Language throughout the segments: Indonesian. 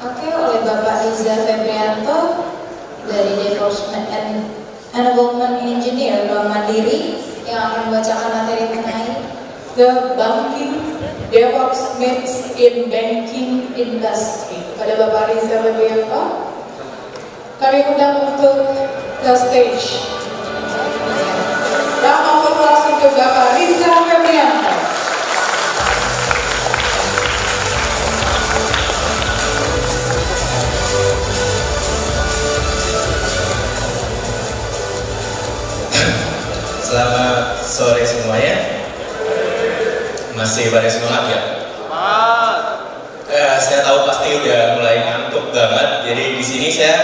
Oke, oleh Bapak Riza Febrianto dari Development and Enablement Engineer Bank Mandiri yang akan membacakan materi mengenai The Banking DevOps Meets in Banking Industry. Pada Bapak Riza Febrianto, kami undang untuk the stage. Round of applause untuk Bapak Riza Febrianto. Selamat sore semuanya. Masih pada semangat ya? Saya tahu pasti udah mulai ngantuk banget. Jadi di sini saya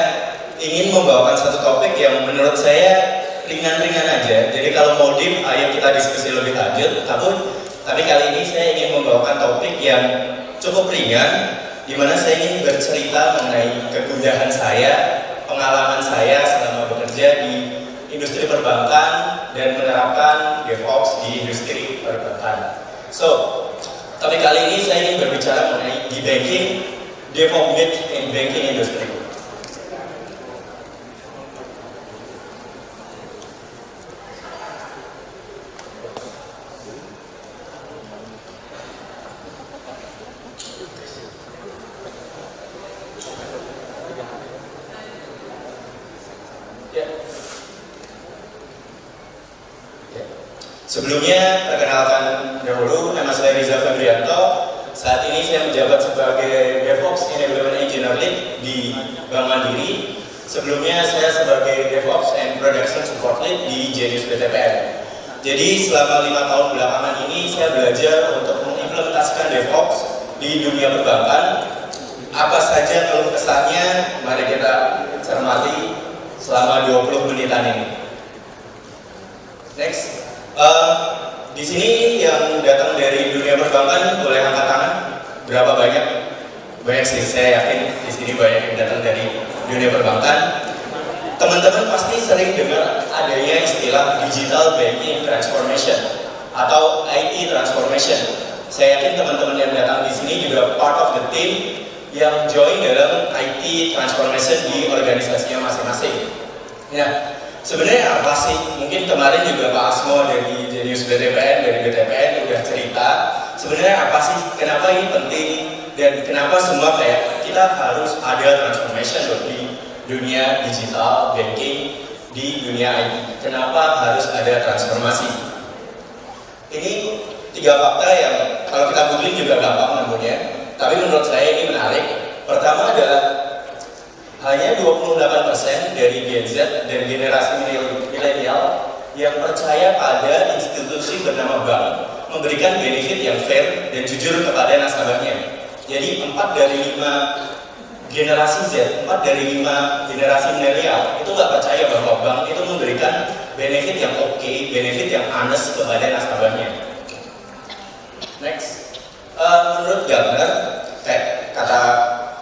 ingin membawakan satu topik yang menurut saya ringan-ringan aja. Jadi kalau mau deep, ayo kita diskusi lebih lanjut. Tapi kali ini saya ingin membawakan topik yang cukup ringan, di mana saya ingin bercerita mengenai kegundahan saya, pengalaman saya selama bekerja di industri perbankan dan menerapkan DevOps di industri perbankan. Tapi kali ini saya ingin berbicara mengenai di banking, DevOps meet in banking industry. Sebelumnya, perkenalkan dahulu, nama saya Riza Febrianto. Saat ini saya menjabat sebagai DevOps Enablement Engineer Lead di Bank Mandiri. Sebelumnya saya sebagai DevOps and Production Support Lead di Genius BTPN. Jadi selama 5 tahun belakangan ini saya belajar untuk mengimplementasikan DevOps di dunia perbankan. Apa saja keluh kesahnya, mari kita cermati selama 20 menitan ini. Next. Di sini yang datang dari dunia perbankan boleh angkat tangan. Berapa banyak? Banyak sih, saya yakin di sini banyak yang datang dari dunia perbankan. Teman-teman pasti sering dengar adanya istilah digital banking transformation atau IT transformation. Saya yakin teman-teman yang datang di sini juga part of the team yang join dalam IT transformation di organisasinya masing-masing. Ya. Sebenarnya apa sih? Mungkin kemarin juga Pak Asmo dari Genius BTPN, dari BTPN udah cerita. Sebenarnya apa sih? Kenapa ini penting? Dan kenapa semua kayak kita harus ada transformation di dunia digital, banking, di dunia IT. Kenapa harus ada transformasi? Ini 3 fakta yang kalau kita googling juga gampang nemunya. Tapi menurut saya ini menarik. Pertama adalah hanya 28% dari Gen Z dan generasi milenial yang percaya pada institusi bernama bank memberikan benefit yang fair dan jujur kepada nasabahnya. Jadi 4 dari 5 generasi Z, 4 dari 5 generasi milenial itu nggak percaya bahwa bank itu memberikan benefit yang oke, benefit yang honest kepada nasabahnya. Next, menurut Gartner, kata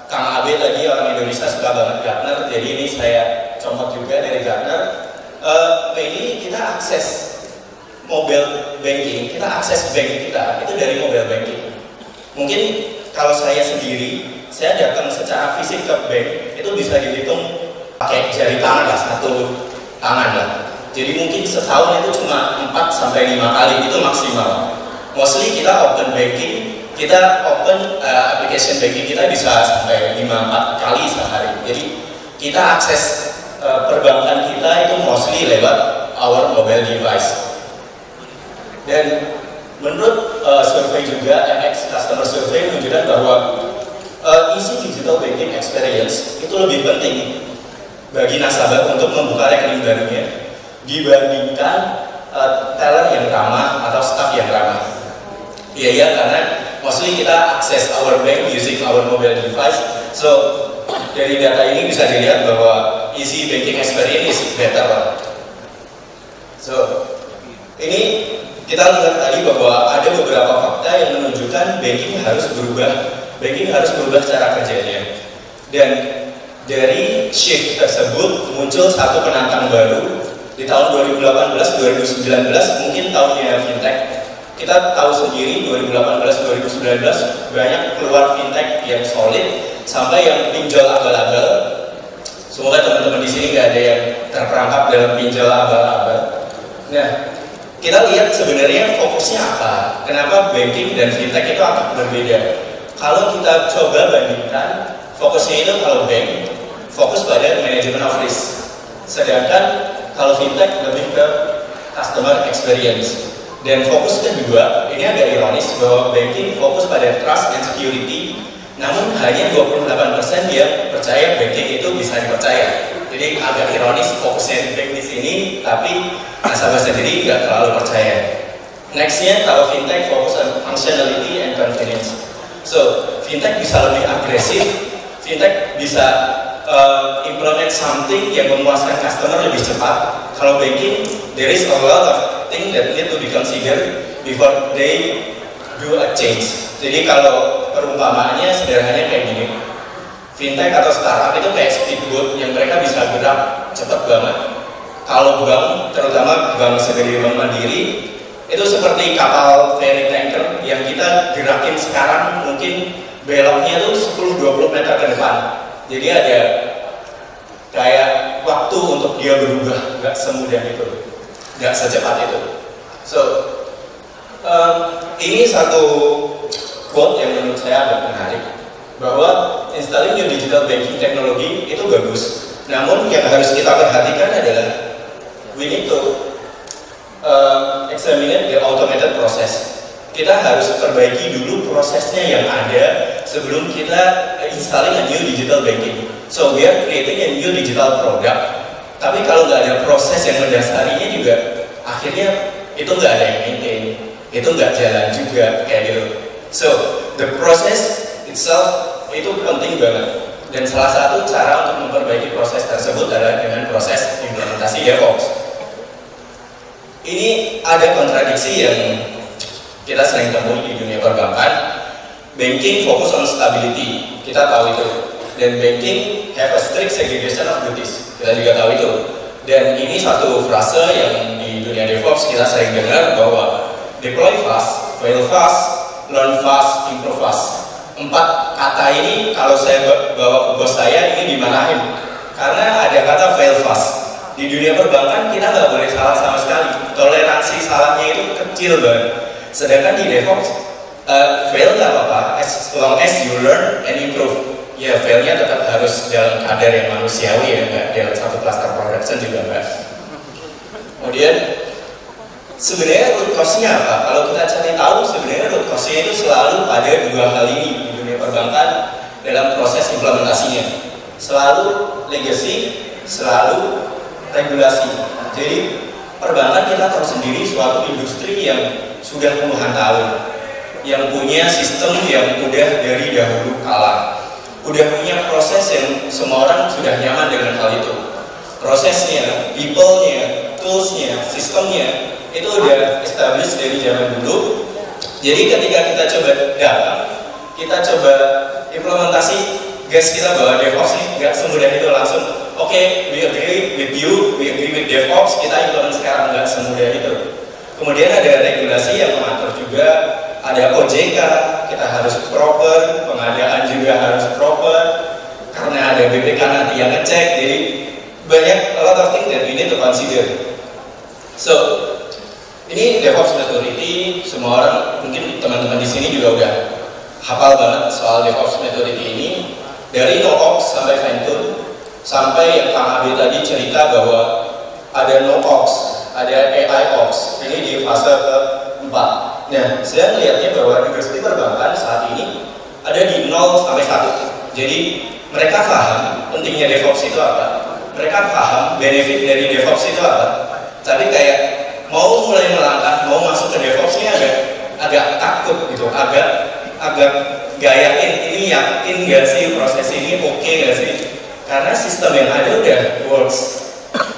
Kang Abe tadi, orang Indonesia suka banget Gartner, jadi ini saya comot juga dari Gartner. Ini kita akses mobile banking, kita akses bank kita itu dari mobile banking. Mungkin kalau saya sendiri, saya datang secara fisik ke bank itu bisa dihitung pakai jari tangan lah, 1 tangan lah. Jadi mungkin setahun itu cuma 4-5 kali itu maksimal. Mostly kita open banking, kita open application banking kita bisa sampai 5-4 kali sehari. Jadi kita akses perbankan kita itu mostly lewat our mobile device. Dan menurut survei juga, MX Customer Survey menunjukkan bahwa isi digital banking experience itu lebih penting bagi nasabah untuk membuka rekening barunya dibandingkan teller yang ramah atau staff yang ramah. Iya, karena mostly kita akses our bank using our mobile device. So dari data ini bisa dilihat bahwa easy banking experience is better. So ini kita lihat tadi bahwa ada beberapa fakta yang menunjukkan banking harus berubah cara kerjanya. Dan dari shift tersebut muncul satu penantang baru di tahun 2018-2019, mungkin tahunnya fintech. kita tahu sendiri 2018-2019 banyak keluar fintech yang solid sampai yang pinjol abal-abal. Semoga teman-teman di sini nggak ada yang terperangkap dalam pinjol abal-abal. Nah, kita lihat sebenarnya fokusnya apa? Kenapa banking dan fintech itu agak berbeda? Kalau kita coba bandingkan, fokusnya itu kalau bank fokus pada manajemen of risk, sedangkan kalau fintech lebih ke customer experience. Dan fokus kedua, ini agak ironis bahwa banking fokus pada trust and security, namun hanya 28% yang percaya banking itu bisa dipercaya. Jadi agak ironis fokusnya bank di sini, tapi nasabah sendiri nggak terlalu percaya. Nextnya, kalau fintech fokus on functionality and convenience. So, fintech bisa lebih agresif, fintech bisa implement something yang memuaskan customer lebih cepat. Kalau banking, there is a lot of things that need to be considered before they do a change. Jadi kalau perumpamaannya sederhananya kayak gini, fintech atau startup itu kayak speedboat yang mereka bisa gerak cepat banget. Kalau bank, terutama bank segede Bank Mandiri, itu seperti kapal ferry tanker yang kita gerakin sekarang mungkin beloknya tuh 10-20 meter ke depan. Jadi ada kayak waktu untuk dia berubah, nggak semudah itu, nggak secepat itu. So, ini satu quote yang menurut saya agak menarik, bahwa installing new digital banking technology itu bagus. Namun yang harus kita perhatikan adalah we need to examine the automated process. Kita harus perbaiki dulu prosesnya yang ada sebelum kita installing a new digital banking. So we are creating a new digital product. Tapi kalau nggak ada proses yang mendasarinya juga, akhirnya itu nggak ada yang maintain, itu nggak jalan juga kayak gitu. So the process itself itu penting banget. Dan salah satu cara untuk memperbaiki proses tersebut adalah dengan proses implementasi DevOps. Ini ada kontradiksi yang kita sering temui di dunia perbankan. Banking fokus on stability, kita tahu itu. Dan banking have a strict segregation of duties, kita juga tahu itu. Dan ini satu frase yang di dunia DevOps kita sering dengar bahwa deploy fast, fail fast, learn fast, improve fast. 4 kata ini kalau saya bawa ke bos saya ini dimarahin. Karena ada kata fail fast. Di dunia perbankan kita nggak boleh salah sama sekali. Toleransi salahnya itu kecil banget. Sedangkan di DevOps, fail nggak apa-apa, as long as you learn and improve. Ya, failnya tetap harus dalam kadar yang manusiawi ya, nggak dalam satu cluster production juga nggak. Kemudian, sebenarnya root cause-nya apa? Kalau kita cari tahu, sebenarnya root cause-nya itu selalu pada 2 hal ini di dunia perbankan dalam proses implementasinya. Selalu legacy, selalu regulasi. Jadi, perbankan kita tahu sendiri suatu industri yang sudah puluhan tahun, yang punya sistem yang udah dari dahulu kala, udah punya proses yang semua orang sudah nyaman dengan hal itu. Prosesnya, people-nya, tools-nya, sistemnya itu udah established dari zaman dulu. Jadi ketika kita coba datang, kita coba implementasi, guys, kita bawa DevOps nih, nggak semudah itu langsung. Oke, we agree with you, we agree with DevOps, kita implement sekarang, nggak semudah itu. Kemudian ada regulasi yang mengatur juga, ada OJK, kita harus proper, pengadaan juga harus proper, karena ada BPK nanti yang ngecek, jadi banyak a lot of things that we need to consider. So, ini DevOps Maturity, semua orang, mungkin teman-teman di sini juga udah hafal banget soal DevOps Maturity ini, dari NoOps sampai Fine-Tune, sampai yang Kang Abi tadi cerita bahwa ada NoOps, ada AIOps, ini di fase ke-4. Nah, saya melihatnya bahwa industri perbankan saat ini ada di 0 sampai 1. Jadi, mereka paham pentingnya DevOps itu apa, mereka paham benefit dari DevOps itu apa, tapi kayak mau mulai melangkah, mau masuk ke DevOps-nya agak takut gitu, agak gayain, ini yakin gak sih proses ini oke gak sih? Karena sistem yang ada udah works.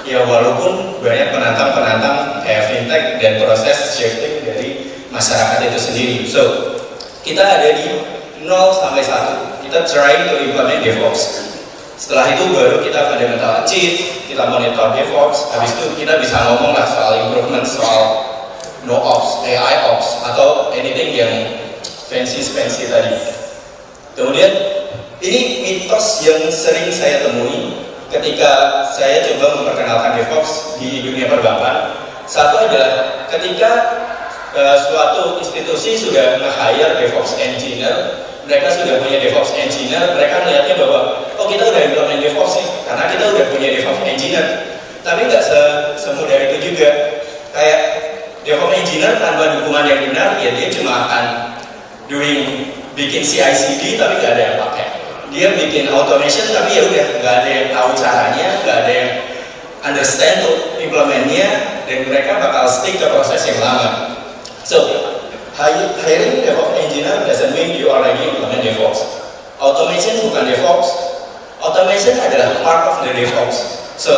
Ya walaupun banyak penantang-penantang kayak fintech dan proses shifting dari masyarakat itu sendiri. So, kita ada di 0 sampai 1. Kita try to implement DevOps. Setelah itu baru kita fundamental achieve, kita monitor DevOps. Habis itu kita bisa ngomong lah soal improvement, soal no ops, AI ops, atau anything yang fancy tadi. Kemudian ini mitos yang sering saya temui ketika saya coba memperkenalkan DevOps di dunia perbankan. Satu adalah ketika suatu institusi sudah nge-hire DevOps engineer, mereka sudah punya DevOps engineer, mereka melihatnya bahwa oh kita udah implement DevOps nih, karena kita udah punya DevOps engineer. Tapi nggak semudah itu juga. Kayak DevOps engineer tanpa dukungan yang benar, ya dia cuma akan bikin CI/CD tapi nggak ada yang pakai. Dia bikin automation tapi ya udah nggak ada yang tahu caranya, nggak ada yang understand tuh implementnya, dan mereka bakal stick ke proses yang lama. So, hiring DevOps engineer doesn't mean you already implement DevOps. Automation bukan DevOps. Automation adalah part of the DevOps. So,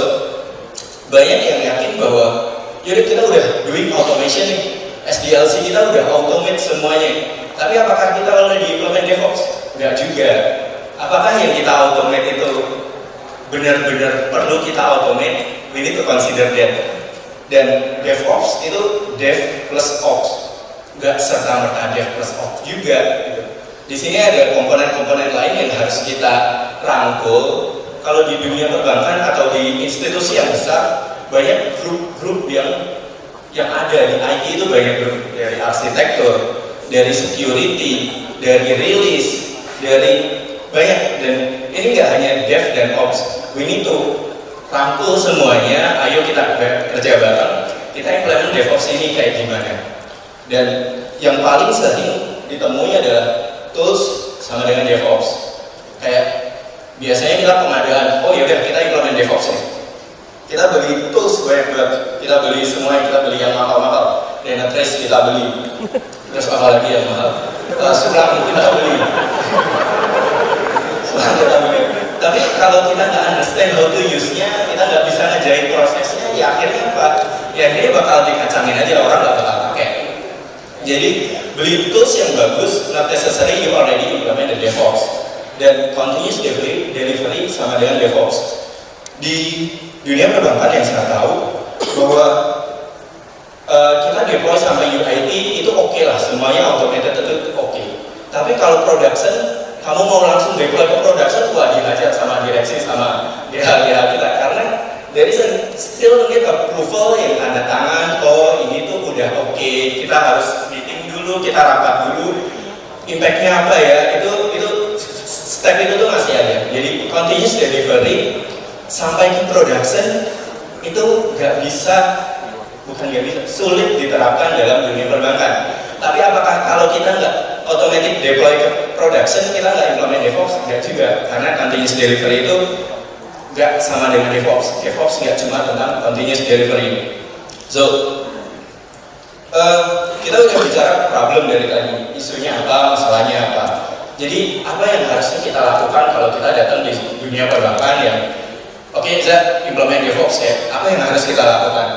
banyak yang yakin bahwa yaudah kita udah doing automation nih, SDLC kita udah automate semuanya. Tapi apakah kita already implement DevOps? Enggak juga. Apakah yang kita automate itu benar-benar perlu kita automate? We need to consider that. Dan DevOps itu Dev plus Ops, nggak serta-merta Dev plus Ops juga. Gitu. Di sini ada komponen-komponen lain yang harus kita rangkul. Kalau di dunia perbankan atau di institusi yang besar, banyak grup-grup yang ada di IT itu banyak grup, dari arsitektur, dari security, dari release, dari banyak. Dan ini nggak hanya Dev dan Ops. We need to rangkul semuanya, ayo kita kerja bareng, kita implement DevOps ini kayak gimana. Dan yang paling sering ditemui adalah tools sama dengan DevOps. Kayak biasanya kita pengadaan, oh yaudah kita implement DevOps nih. Kita beli tools banyak, kita beli semua, kita beli yang mahal-mahal, Dynatrace kita beli, terus apa lagi yang mahal? Sulang kita beli. Sulang kita beli. Tapi kalau kita nggak understand how to use-nya, kita nggak bisa ngejahit prosesnya, ya akhirnya apa? Ya akhirnya bakal dikacangin aja, orang nggak bakal pakai. Jadi beli tools yang bagus, not necessary you already implement the DevOps. Dan continuous delivery sama dengan DevOps. Di dunia perbankan yang saya tahu bahwa kita deploy sampai UIT itu oke lah, semuanya automated itu oke. Tapi kalau production, kamu mau langsung deploy ke production, wah dihajar sama direksi sama DH kita, karena there is still need approval yang tanda tangan, oh ini tuh udah oke, kita harus meeting dulu, kita rapat dulu, impactnya apa ya, itu step itu tuh masih ada. Jadi continuous delivery sampai ke production itu sulit diterapkan dalam dunia perbankan. Tapi apakah kalau kita nggak automatic deploy ke production, kita nggak implement DevOps? Nggak juga, karena continuous delivery itu nggak sama dengan DevOps. DevOps nggak cuma tentang continuous delivery. So, kita udah bicara problem dari tadi, isunya apa, masalahnya apa. Jadi, apa yang harusnya kita lakukan kalau kita datang di dunia perbankan yang oke, kita implement DevOps ya, apa yang harus kita lakukan?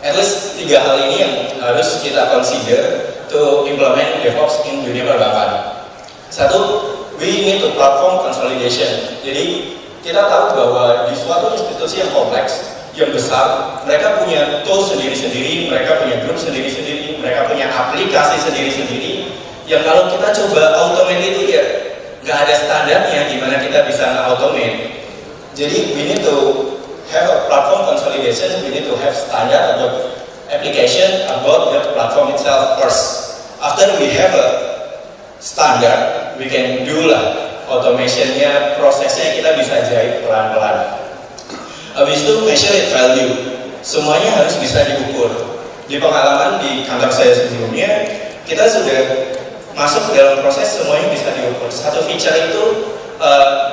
At least 3 hal ini yang harus kita consider to implement DevOps in dunia perbankan. Satu, we need to platform consolidation. Jadi kita tahu bahwa di suatu institusi yang kompleks, yang besar, mereka punya tools sendiri-sendiri, mereka punya grup sendiri-sendiri, mereka punya aplikasi sendiri-sendiri. Yang kalau kita coba automate itu ya nggak ada standarnya gimana kita bisa nge-automate. Jadi we need to have a platform consolidation, we need to have standard about application about the platform itself first. After we have a standard, we can do lah automationnya, prosesnya kita bisa jahit pelan-pelan. Habis itu measure it value, semuanya harus bisa diukur. Di pengalaman di kantor saya sebelumnya, kita sudah masuk dalam proses semuanya bisa diukur. Satu feature itu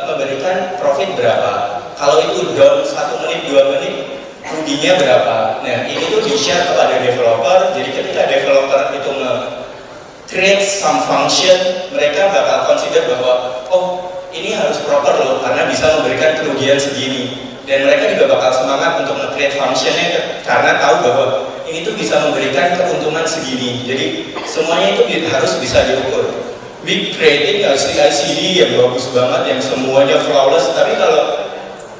memberikan profit berapa. Kalau itu down 1 menit, 2 menit, ruginya berapa. Nah, ini tuh di-share kepada developer. Jadi ketika developer itu create some function, mereka bakal consider bahwa oh, ini harus proper loh karena bisa memberikan kerugian segini. Dan mereka juga bakal semangat untuk nge-create functionnya karena tahu bahwa ini tuh bisa memberikan keuntungan segini. Jadi semuanya itu harus bisa diukur. We creating a CI/CD yang bagus banget, yang semuanya flawless, tapi kalau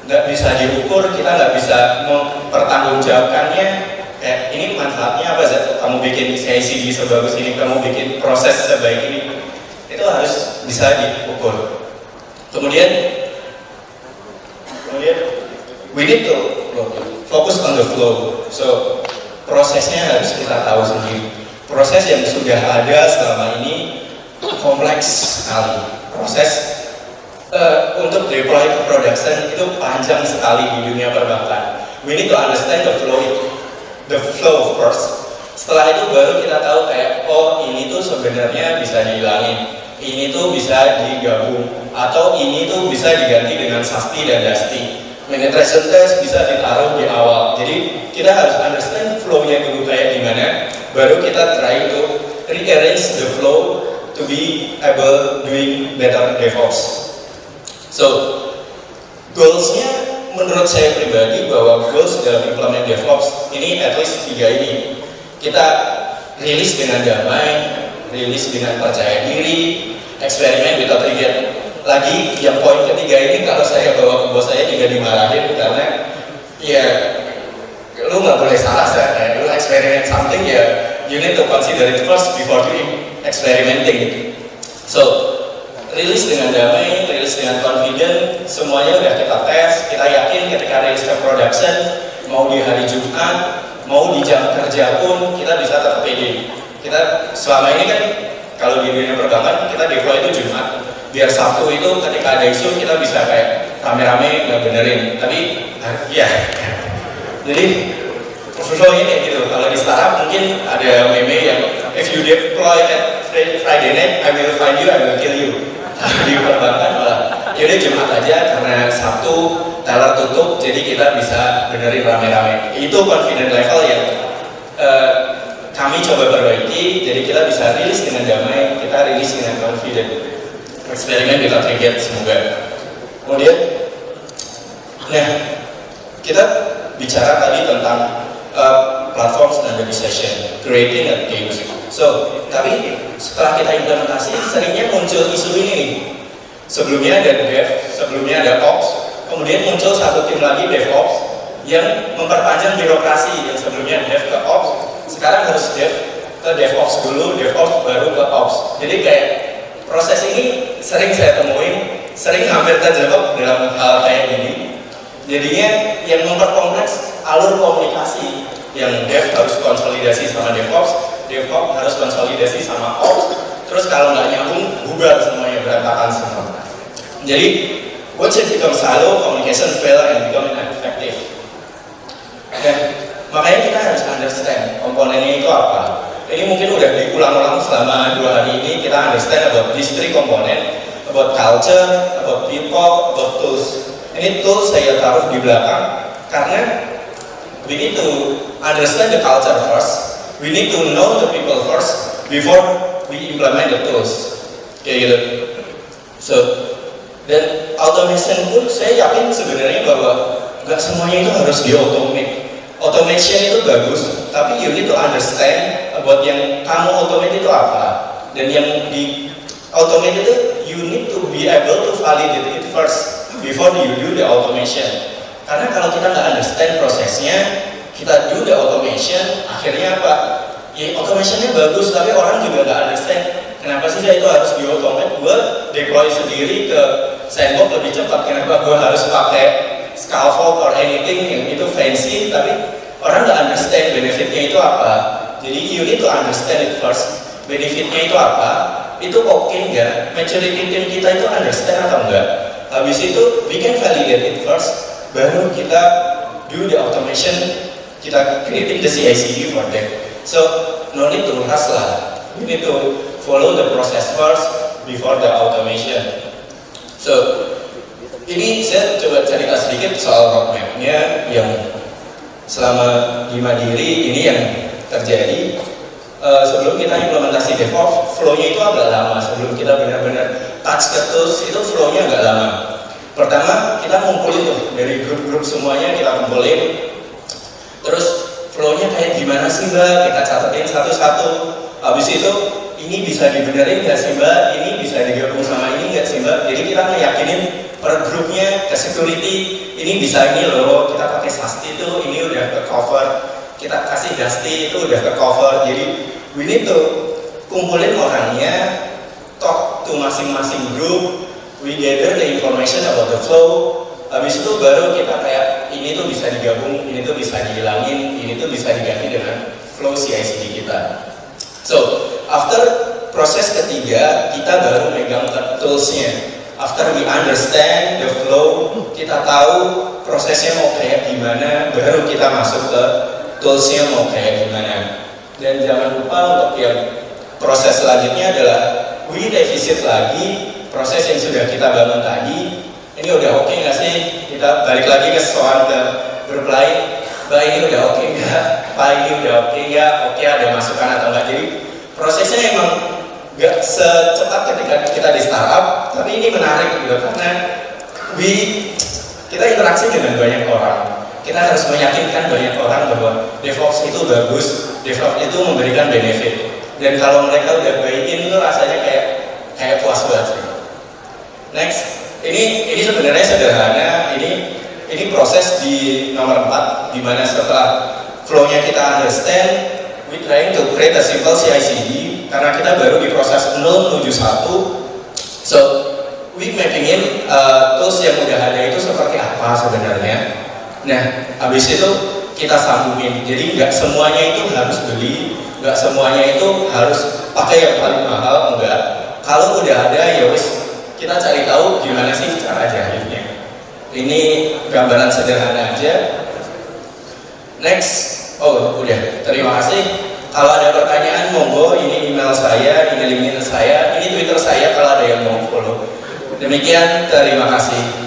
nggak bisa diukur, kita nggak bisa mempertanggungjawabkannya, kayak ini manfaatnya apa sih? Kamu bikin CI/CD sebagus ini, kamu bikin proses sebaik ini, itu harus bisa diukur. Kemudian we need to focus on the flow. So prosesnya harus kita tahu sendiri. Proses yang sudah ada selama ini kompleks sekali. Proses untuk deploy ke production itu panjang sekali di dunia perbankan. We need to understand the flow first. Setelah itu baru kita tahu kayak, oh ini tuh sebenarnya bisa dihilangin, ini tuh bisa digabung, atau ini tuh bisa diganti dengan SASTI dan DASTI. Penetration test bisa ditaruh di awal. Jadi kita harus understand flow-nya dulu kayak gimana, baru kita try to rearrange the flow to be able doing better DevOps. So goals-nya menurut saya pribadi bahwa goals dalam implement DevOps ini at least 3 ini. Kita rilis dengan damai, rilis dengan percaya diri, eksperimen without regret. Lagi yang poin ketiga ini kalau saya bawa ke bos saya juga dimarahin karena ya lu nggak boleh salah sih, lu eksperimen something ya you need to consider it first before doing experimenting. So rilis dengan damai, rilis dengan confident, semuanya udah kita tes, kita yakin ketika rilis ke production, mau di hari Jumat, mau di jam kerja pun, kita bisa tetap pede. Kita selama ini kan, kalau di dunia perbankan, kita deploy itu Jumat, biar Sabtu itu ketika ada isu, kita bisa kayak rame-rame nggak benerin. Tapi, ya, jadi flow ini gitu. Kalau di startup mungkin ada meme yang, if you deploy at Friday night, I will find you, I will kill you. Di perbankan malah yaudah Jumat aja karena Sabtu teller tutup, jadi kita bisa benerin rame-rame. Itu confident level yang kami coba perbaiki, jadi kita bisa rilis dengan damai, kita rilis dengan confident. Eksperimen kita trigger semoga. Kemudian, nah kita bicara tadi tentang platform standardization, creating a teams. So, tapi setelah kita implementasi, seringnya muncul isu ini nih. Sebelumnya ada Dev, sebelumnya ada Ops, kemudian muncul satu tim lagi DevOps yang memperpanjang birokrasi yang sebelumnya Dev ke Ops, sekarang harus Dev ke DevOps dulu, DevOps baru ke Ops. Jadi kayak proses ini sering saya temuin, sering hampir terjebak dalam hal kayak gini. Jadinya yang memperkompleks alur komunikasi, yang Dev harus konsolidasi sama DevOps, DevOps harus konsolidasi sama Ops, terus kalau nggak nyambung, bubar semuanya, berantakan semua. Jadi, once it becomes silo, communication fail and become ineffective. Dan makanya kita harus understand komponennya itu apa. Ini mungkin udah diulang-ulang selama 2 hari ini, kita understand about these 3 component, about culture, about people, about tools. Ini tools saya taruh di belakang, karena we need to understand the culture first. We need to know the people first before we implement the tools. Kayak gitu. So, dan automation pun saya yakin sebenarnya bahwa nggak semuanya itu harus di-automate. Automation itu bagus, tapi you need to understand about yang kamu automate itu apa. Dan yang di automate itu you need to be able to validate it first before you do the automation. Karena kalau kita nggak understand prosesnya, kita do the automation, akhirnya apa? Ya automationnya bagus, tapi orang juga nggak understand kenapa sih saya itu harus di-automate, gue deploy sendiri ke sandbox lebih cepat, kenapa gue harus pakai scaffold or anything yang itu fancy, tapi orang nggak understand benefitnya itu apa. Jadi you need to understand it first, benefitnya itu apa, itu oke nggak, maturity team kita itu understand atau enggak. Habis itu we can validate it first, baru kita do the automation, kita creating the CI/CD for them. So no need to rush lah, we need to follow the process first before the automation. So ini saya coba cerita sedikit soal roadmap-nya yang selama di Mandiri ini yang terjadi. Sebelum kita implementasi DevOps, flow-nya itu agak lama. Sebelum kita benar-benar touch ke tools, itu flow-nya agak lama. Pertama, kita ngumpulin tuh dari grup-grup semuanya, kita kumpulin. Terus flow-nya kayak gimana sih Mbak? Kita catetin satu-satu. Habis itu, ini bisa dibenerin nggak sih Mbak? Ini bisa digabung sama ini nggak sih Mbak? Jadi kita ngeyakinin per grupnya ke security, ini bisa ini loh, kita pakai SASTI itu, ini udah ke cover. kita kasih Dusty itu udah ke cover, jadi we need to kumpulin orangnya, talk to masing-masing group, we gather the information about the flow. Habis itu baru kita kayak ini tuh bisa digabung, ini tuh bisa dihilangin, ini tuh bisa diganti dengan flow CI/CD kita. So after proses ketiga kita baru megang ke toolsnya. After we understand the flow, kita tahu prosesnya mau kayak gimana, baru kita masuk ke toolsnya mau kayak gimana. Dan jangan lupa untuk yang proses selanjutnya adalah we revisit lagi proses yang sudah kita bangun tadi. Ini udah oke nggak sih? Kita balik lagi ke soal ke grup lain. Mbak ini udah oke nggak? Pak ini udah oke nggak? Oke, ada masukan atau enggak? Jadi prosesnya emang nggak secepat ketika kita di startup, tapi ini menarik gitu karena kita interaksi dengan banyak orang. Kita harus meyakinkan banyak orang bahwa DevOps itu bagus, DevOps itu memberikan benefit. Dan kalau mereka udah buy-in itu rasanya kayak puas banget. Next. Ini sebenarnya sederhana. Ini proses di nomor 4, di mana setelah flow-nya kita understand, we trying to create a simple CI/CD karena kita baru di proses 0 menuju 1. So we mapping in tools yang udah ada itu seperti apa sebenarnya. Nah, habis itu kita sambungin. Jadi nggak semuanya itu harus beli, nggak semuanya itu harus pakai yang paling mahal, enggak. Kalau udah ada ya wis, kita cari tahu gimana sih cara jahitnya. Ini gambaran sederhana aja. Next, oh udah, terima kasih. Kalau ada pertanyaan monggo, ini email saya, ini LinkedIn saya, ini Twitter saya kalau ada yang mau follow. Demikian, terima kasih.